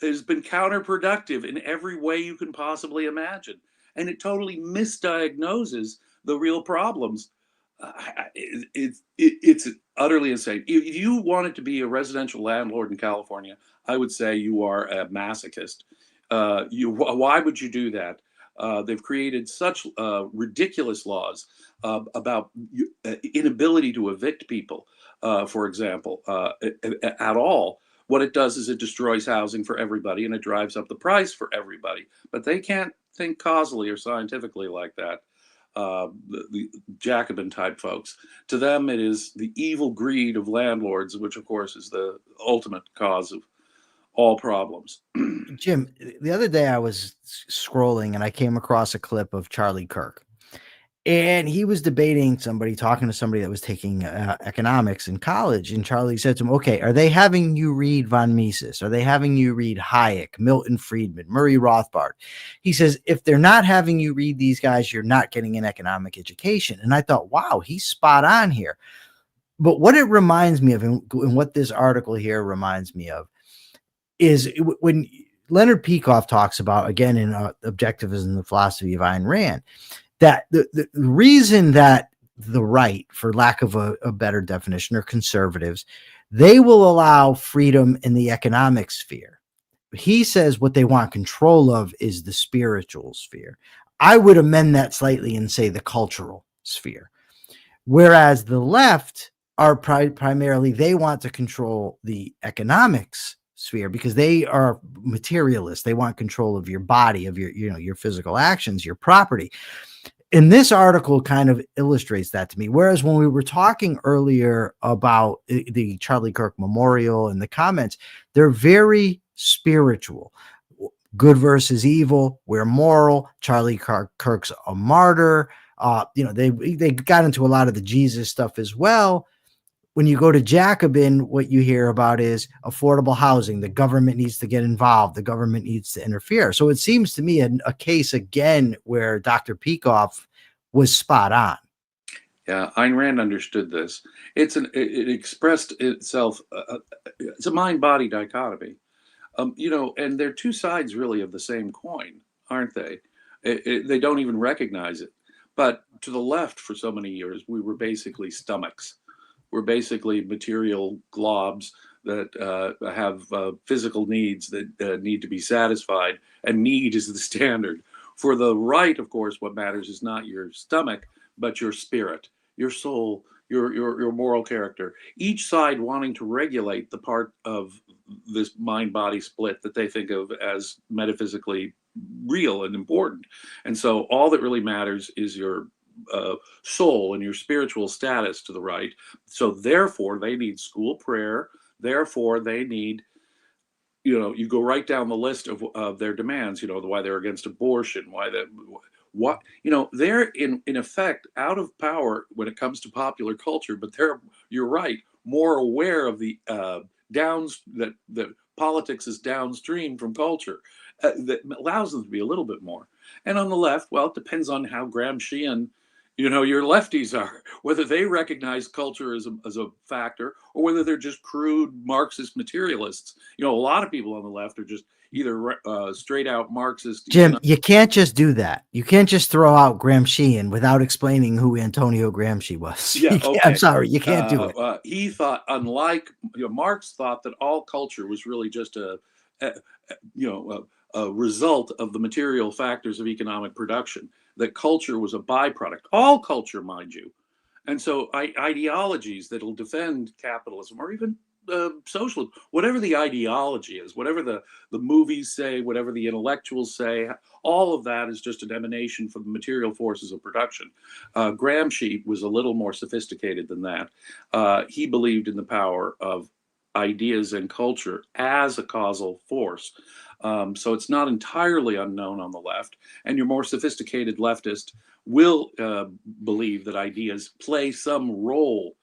It has been counterproductive in every way you can possibly imagine. And it totally misdiagnoses the real problems. It's utterly insane. If you wanted to be a residential landlord in California, I would say you are a masochist. Why would you do that? They've created such ridiculous laws about inability to evict people, for example, at all. What it does is it destroys housing for everybody and it drives up the price for everybody. But they can't think causally or scientifically like that. The Jacobin type folks. To them, it is the evil greed of landlords, which of course is the ultimate cause of all problems. Jim, the other day I was scrolling and I came across a clip of Charlie Kirk. And he was talking to somebody that was taking economics in college. And Charlie said to him, okay, are they having you read von Mises? Are they having you read Hayek, Milton Friedman, Murray Rothbard? He says, if they're not having you read these guys, you're not getting an economic education. And I thought, wow, he's spot on here. But what it reminds me of, and what this article here reminds me of, is when Leonard Peikoff talks about, again, in Objectivism, the Philosophy of Ayn Rand, that the reason that the right, for lack of a better definition, are conservatives, they will allow freedom in the economic sphere. He says what they want control of is the spiritual sphere. I would amend that slightly and say the cultural sphere. Whereas the left are primarily, they want to control the economics sphere because they are materialists. They want control of your body, of your physical actions, your property. And this article kind of illustrates that to me. Whereas when we were talking earlier about the Charlie Kirk memorial and the comments, they're very spiritual. Good versus evil. We're moral. Charlie Kirk's a martyr. They got into a lot of the Jesus stuff as well. when you go to Jacobin, what you hear about is affordable housing. The government needs to get involved. The government needs to interfere. So it seems to me a case again where Dr. Peikoff was spot on. Yeah, Ayn Rand understood this. It expressed itself. It's a mind-body dichotomy, and they're two sides really of the same coin, aren't they? They don't even recognize it. But to the left, for so many years, we were basically stomachs. We're basically material globs that have physical needs that need to be satisfied, and need is the standard. For the right, of course, what matters is not your stomach, but your spirit, your soul, your moral character. Each side wanting to regulate the part of this mind-body split that they think of as metaphysically real and important. And so all that really matters is your soul and your spiritual status to the right. So therefore they need school prayer. Therefore they need, you go right down the list of their demands, why they're against abortion, they're in effect out of power when it comes to popular culture, but you're right, more aware of the that politics is downstream from culture, that allows them to be a little bit more. And on the left, well, it depends on how Gramscian your lefties are, whether they recognize culture as a factor, or whether they're just crude Marxist materialists. A lot of people on the left are just either straight out Marxist. Jim, you can't just do that. You can't just throw out Gramscian without explaining who Antonio Gramsci was. Yeah, okay. I'm sorry, you can't do it. He thought, unlike Marx, thought that all culture was really just a result of the material factors of economic production. That culture was a byproduct. All culture, mind you. And so ideologies that'll defend capitalism, or even socialism, whatever the ideology is, whatever the movies say, whatever the intellectuals say, all of that is just an emanation from the material forces of production. Gramsci was a little more sophisticated than that. He believed in the power of ideas and culture as a causal force. So it's not entirely unknown on the left, and your more sophisticated leftist will believe that ideas play some role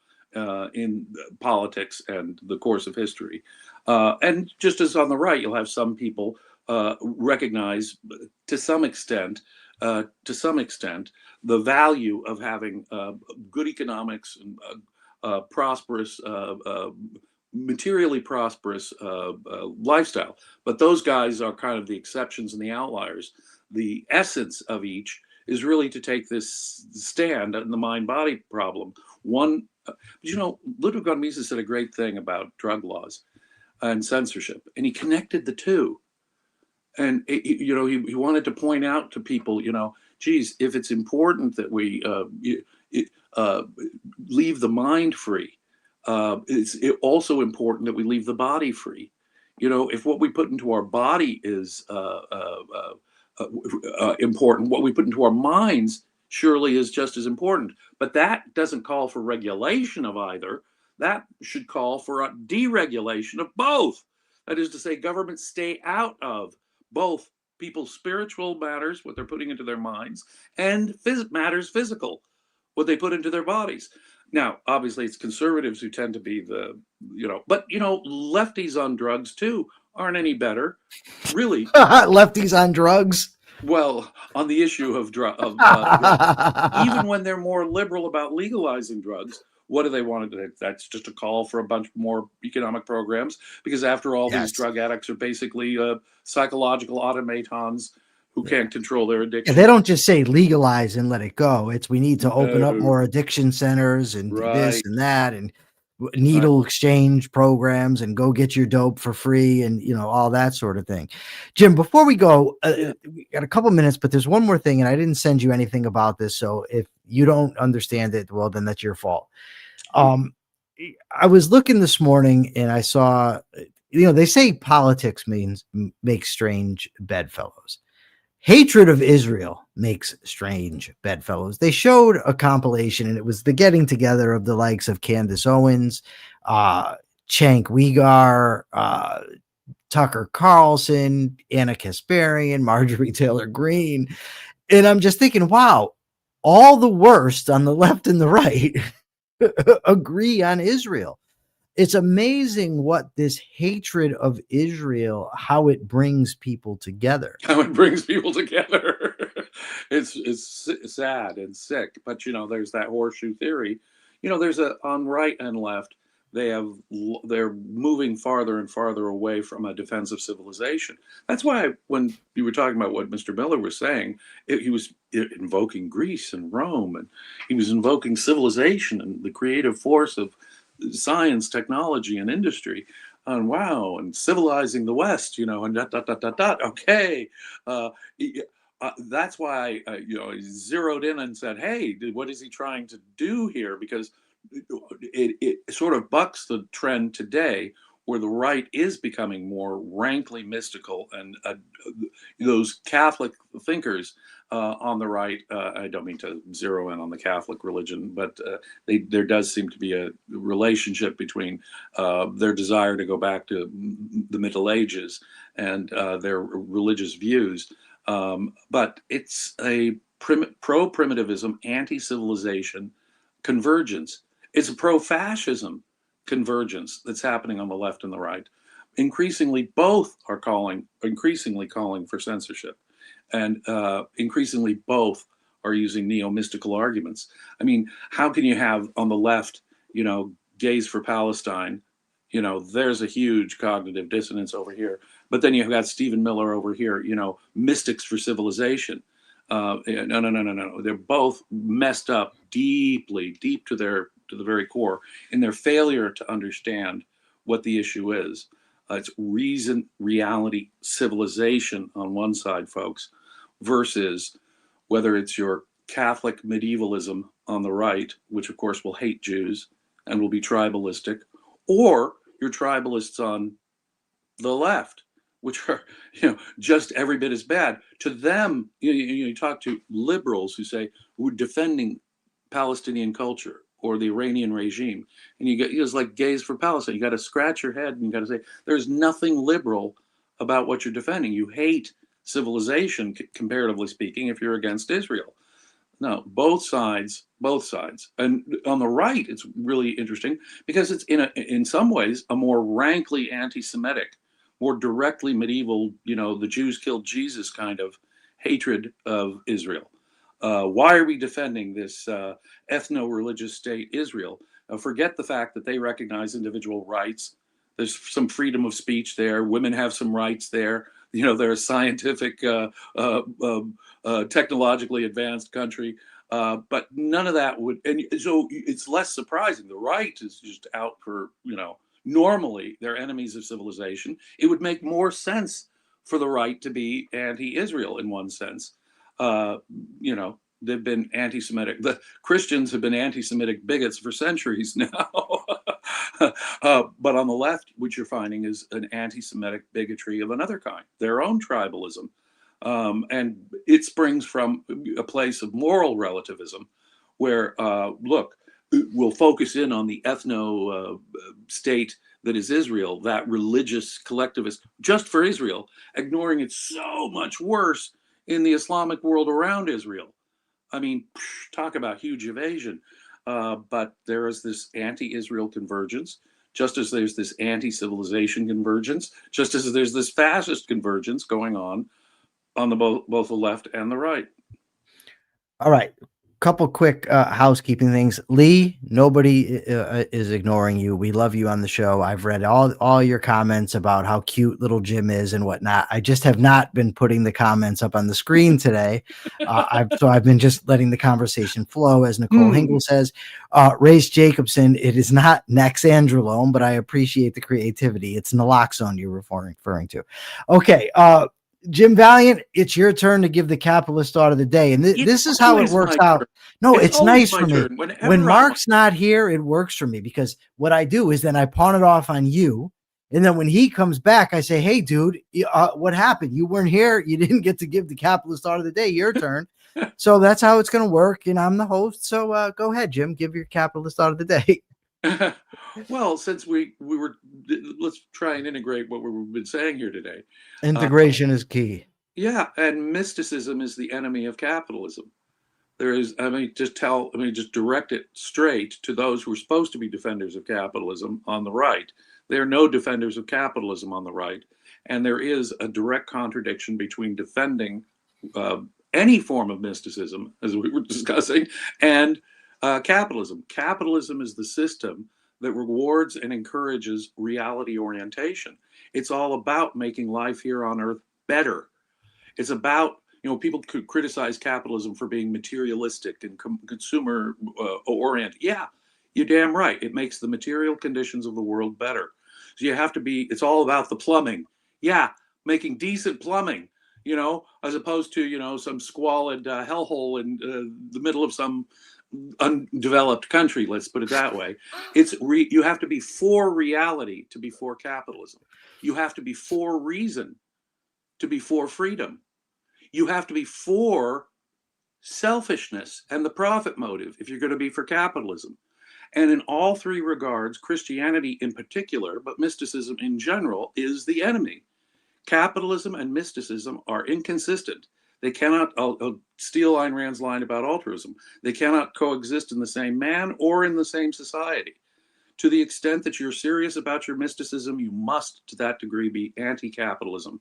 in politics and the course of history. And just as on the right, you'll have some people recognize to some extent the value of having good economics and prosperous materially prosperous lifestyle. But those guys are kind of the exceptions and the outliers. The essence of each is really to take this stand in the mind-body problem. Ludwig von Mises said a great thing about drug laws and censorship, and he connected the two. And he wanted to point out to people, geez, if it's important that we leave the mind free, it's also important that we leave the body free. If what we put into our body is important, what we put into our minds surely is just as important. But that doesn't call for regulation of either. That should call for a deregulation of both. That is to say, governments stay out of both people's spiritual matters, what they're putting into their minds, and matters physical, what they put into their bodies. Now, obviously, it's conservatives who tend to be but lefties on drugs too aren't any better, really. Lefties on drugs. Well, on the issue of drugs, even when they're more liberal about legalizing drugs, what do they want to do? That's just a call for a bunch more economic programs, because after all, these drug addicts are basically psychological automatons who can't control their addiction. And they don't just say legalize and let it go. It's we need to open up more addiction centers and this and that, and needle exchange programs, and go get your dope for free, and all that sort of thing. Jim, before we go, we got a couple minutes, but there's one more thing, and I didn't send you anything about this, so if you don't understand it, well, then that's your fault. I was looking this morning and I saw, they say politics makes strange bedfellows. Hatred of Israel makes strange bedfellows. They showed a compilation, and it was the getting together of the likes of Candace Owens, Cenk Uygur, Tucker Carlson, Anna Kasparian, Marjorie Taylor Greene. And I'm just thinking, wow, all the worst on the left and the right agree on Israel. It's amazing what this hatred of Israel, how it brings people together. How it brings people together. It's sad and sick, but there's that horseshoe theory. There's on right and left. They're moving farther and farther away from a defensive civilization. That's why when you were talking about what Mr. Miller was saying, he was invoking Greece and Rome, and he was invoking civilization and the creative force of science, technology, and industry. And wow, and civilizing the West, and dot dot dot dot dot. Okay, that's why he zeroed in and said, "Hey, what is he trying to do here?" Because it sort of bucks the trend today, where the right is becoming more rankly mystical, and those Catholic thinkers on the right. I don't mean to zero in on the Catholic religion, but there does seem to be a relationship between their desire to go back to the Middle Ages and their religious views. But it's a pro-primitivism, anti-civilization convergence. It's a pro-fascism convergence that's happening on the left and the right. Increasingly, both are increasingly calling for censorship, and increasingly both are using neo-mystical arguments. I mean, how can you have on the left, gays for Palestine? There's a huge cognitive dissonance over here. But then you've got Stephen Miller over here, mystics for civilization. No. They're both messed up deep to the very core in their failure to understand what the issue is. It's reason, reality, civilization on one side, folks, versus whether it's your Catholic medievalism on the right, which of course will hate Jews and will be tribalistic, or your tribalists on the left, which are just every bit as bad. To them, you talk to liberals who say we're defending Palestinian culture or the Iranian regime, and you get it's like gays for Palestine. You got to scratch your head and you got to say there's nothing liberal about what you're defending. You hate civilization, comparatively speaking, if you're against Israel. No, both sides. And on the right, it's really interesting because it's in some ways a more rankly anti-Semitic, more directly medieval, the Jews killed Jesus kind of hatred of Israel. Why are we defending this ethno-religious state, Israel? Forget the fact that they recognize individual rights. There's some freedom of speech there. Women have some rights there. They're a scientific, technologically advanced country. But none of that would, and so it's less surprising. The right is just out for, normally they're enemies of civilization. It would make more sense for the right to be anti-Israel in one sense. They've been anti-Semitic. The Christians have been anti-Semitic bigots for centuries now. But on the left, what you're finding is an anti-Semitic bigotry of another kind, their own tribalism. And it springs from a place of moral relativism where, look, we'll focus in on the ethno state that is Israel, that religious collectivist, just for Israel, ignoring it's so much worse in the Islamic world around Israel. I mean, talk about huge evasion. But there is this anti-Israel convergence, just as there's this anti-civilization convergence, just as there's this fascist convergence going on the both the left and the right. All right. Couple quick housekeeping things. Lee, nobody is ignoring you. We love you on the show. I've read all your comments about how cute little Jim is and whatnot. I just have not been putting the comments up on the screen today. I've been just letting the conversation flow, as Nicole Hingle says. Race Jacobson, it is not Naxandrolone, but I appreciate the creativity. It's naloxone you're referring to. Okay. Jim Valliant, it's your turn to give the capitalist thought of the day. And this is how it works out. No, it's nice for me. When Mark's not here, it works for me because what I do is then I pawn it off on you. And then when he comes back, I say, hey, dude, what happened? You weren't here. You didn't get to give the capitalist thought of the day. Your turn. So that's how it's going to work. And I'm the host. So go ahead, Jim, give your capitalist thought of the day. Well, since let's try and integrate what we've been saying here today. Integration is key. Yeah, and mysticism is the enemy of capitalism. There is, just direct it straight to those who are supposed to be defenders of capitalism on the right. There are no defenders of capitalism on the right. And there is a direct contradiction between defending any form of mysticism, as we were discussing, and capitalism. Capitalism is the system that rewards and encourages reality orientation. It's all about making life here on earth better. It's about, people could criticize capitalism for being materialistic and consumer oriented. Yeah, you're damn right. It makes the material conditions of the world better. So you have to be, it's all about the plumbing. Yeah, making decent plumbing, as opposed to, some squalid hellhole in the middle of some undeveloped country, let's put it that way. You have to be for reality to be for capitalism. You have to be for reason to be for freedom. You have to be for selfishness and the profit motive if you're going to be for capitalism. And in all three regards, Christianity in particular, but mysticism in general, is the enemy. Capitalism and mysticism are inconsistent. They cannot, I'll steal Ayn Rand's line about altruism, they cannot coexist in the same man or in the same society. To the extent that you're serious about your mysticism, you must, to that degree, be anti-capitalism.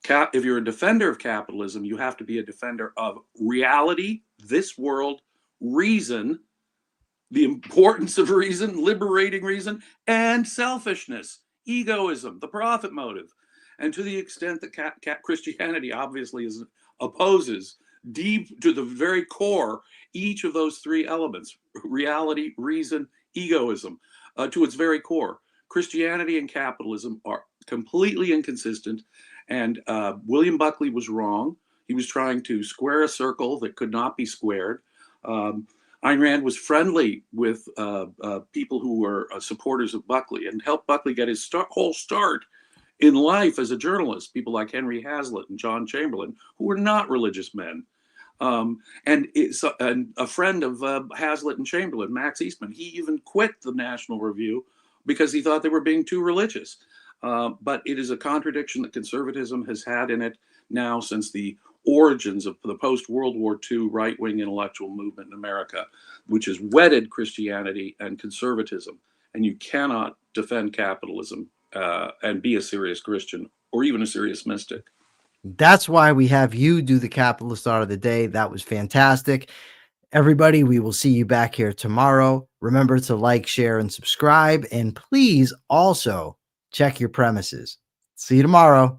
If you're a defender of capitalism, you have to be a defender of reality, this world, reason, the importance of reason, liberating reason, and selfishness, egoism, the profit motive. And to the extent that Christianity obviously opposes deep to the very core each of those three elements, reality, reason, egoism, to its very core. Christianity and capitalism are completely inconsistent, and William Buckley was wrong. He was trying to square a circle that could not be squared. Ayn Rand was friendly with people who were supporters of Buckley and helped Buckley get his whole start in life as a journalist, people like Henry Hazlitt and John Chamberlain, who were not religious men. And a friend of Hazlitt and Chamberlain, Max Eastman, he even quit the National Review because he thought they were being too religious. But it is a contradiction that conservatism has had in it now since the origins of the post-World War II right-wing intellectual movement in America, which has wedded Christianity and conservatism. And you cannot defend capitalism and be a serious Christian or even a serious mystic. That's why we have you do the capitalist thought of the day. That was fantastic. Everybody, we will see you back here tomorrow. Remember to like, share, and subscribe. And please also check your premises. See you tomorrow.